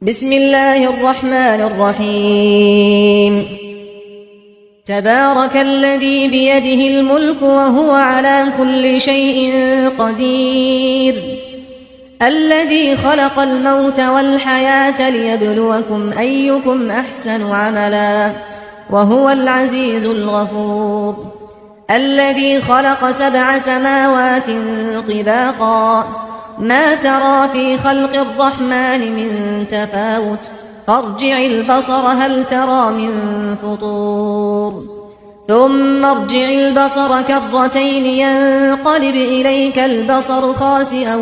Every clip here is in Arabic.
بسم الله الرحمن الرحيم. تبارك الذي بيده الملك وهو على كل شيء قدير، الذي خلق الموت والحياة ليبلوكم أيكم أحسن عملا، وهو العزيز الغفور. الذي خلق 7 سماوات طباقا، ما ترى في خلق الرحمن من تفاوت، فارجع البصر هل ترى من فطور، ثم ارجع البصر كرتين ينقلب إليك البصر خاسئا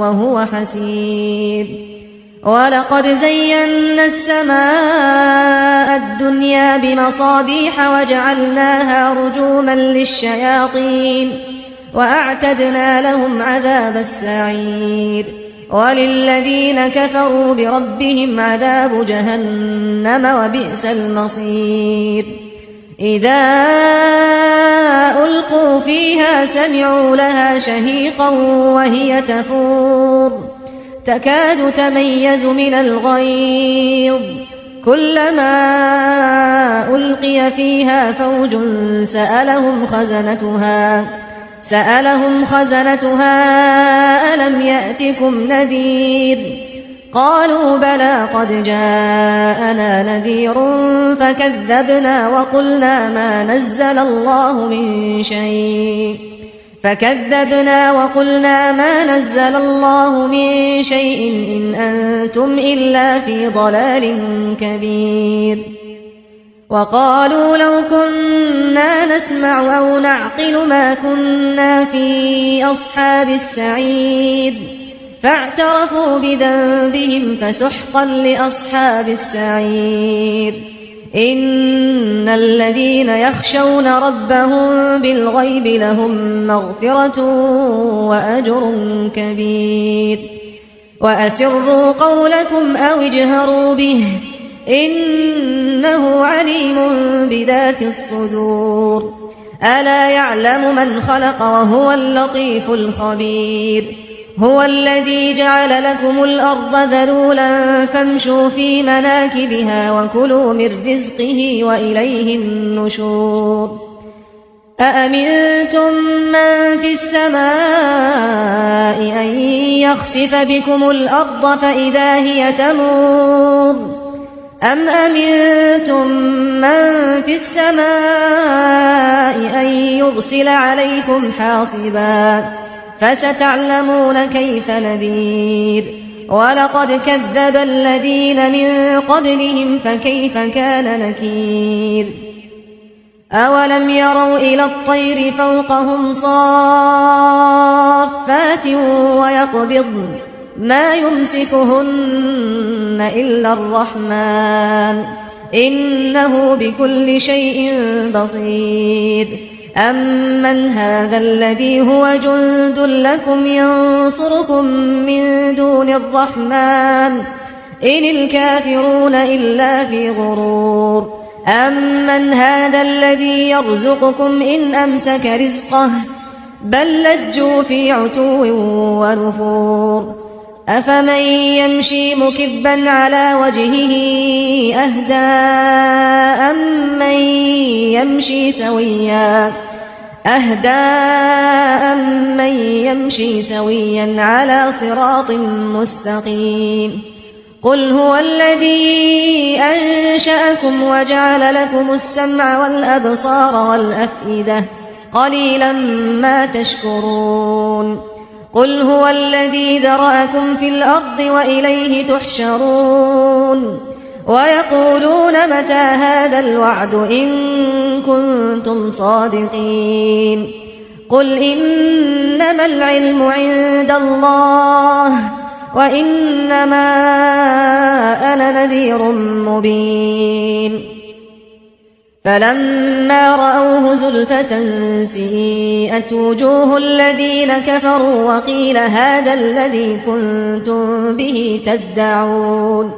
وهو حسير. ولقد زينا السماء الدنيا بمصابيح وجعلناها رجوما للشياطين، وأعتدنا لهم عذاب السعير. وللذين كفروا بربهم عذاب جهنم وبئس المصير. إذا ألقوا فيها سمعوا لها شهيقا وهي تفور، تكاد تميز من الغيظ، كلما ألقي فيها فوج سألهم خزنتها ألم يأتكم نذير؟ قالوا بلى قد جاءنا نذير فكذبنا وقلنا ما نزل الله من شيء إن أنتم إلا في ضلال كبير. وقالوا لو كنا نسمع أو نعقل ما كنا في أصحاب السعير، فاعترفوا بذنبهم فسحقا لأصحاب السعير. إن الذين يخشون ربهم بالغيب لهم مغفرة وأجر كبير. وأسروا قولكم أو اجهروا به، إنه عليم بذات الصدور. ألا يعلم من خلق وهو اللطيف الخبير. هو الذي جعل لكم الأرض ذلولا فامشوا في مناكبها وكلوا من رزقه وإليه النشور. أأمنتم من في السماء أن يخسف بكم الأرض فإذا هي تمور، أم أمنتم من في السماء أن يرسل عليكم حاصبا، فستعلمون كيف نذير. ولقد كذب الذين من قبلهم فكيف كان نكير. أولم يروا إلى الطير فوقهم صافات ويقبضن ما يمسكهن إلا الرحمن، إنه بكل شيء بصير. أمن هذا الذي هو جند لكم ينصركم من دون الرحمن، إن الكافرون إلا في غرور. أمن هذا الذي يرزقكم إن أمسك رزقه، بل لجوا في عتو ونفور. أفمن يمشي مكبا على وجهه أهدى أمن يمشي سويا على صراط مستقيم. قل هو الذي أنشأكم وجعل لكم السمع والأبصار والأفئدة، قليلا ما تشكرون. قل هو الذي ذرأكم في الأرض وإليه تحشرون. ويقولون متى هذا الوعد إن كنتم صادقين. قل إنما العلم عند الله وإنما أنا نذير مبين. فلما رأوه زلفة سيئت وجوه الذين كفروا وقيل هذا الذي كنتم به تدعون.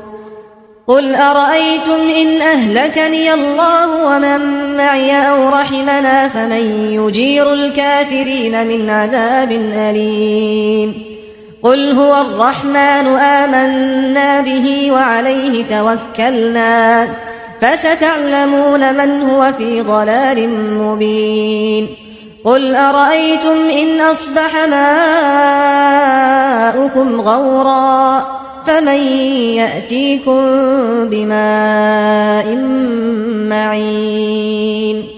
قل أرأيتم إن أهلكني الله ومن معي أو رحمنا فمن يجير الكافرين من عذاب أليم. قل هو الرحمن آمنا به وعليه توكلنا فستعلمون من هو في ضلال مبين قل أرأيتم إن أصبح ماؤكم غورا فمن يأتيكم بماء معين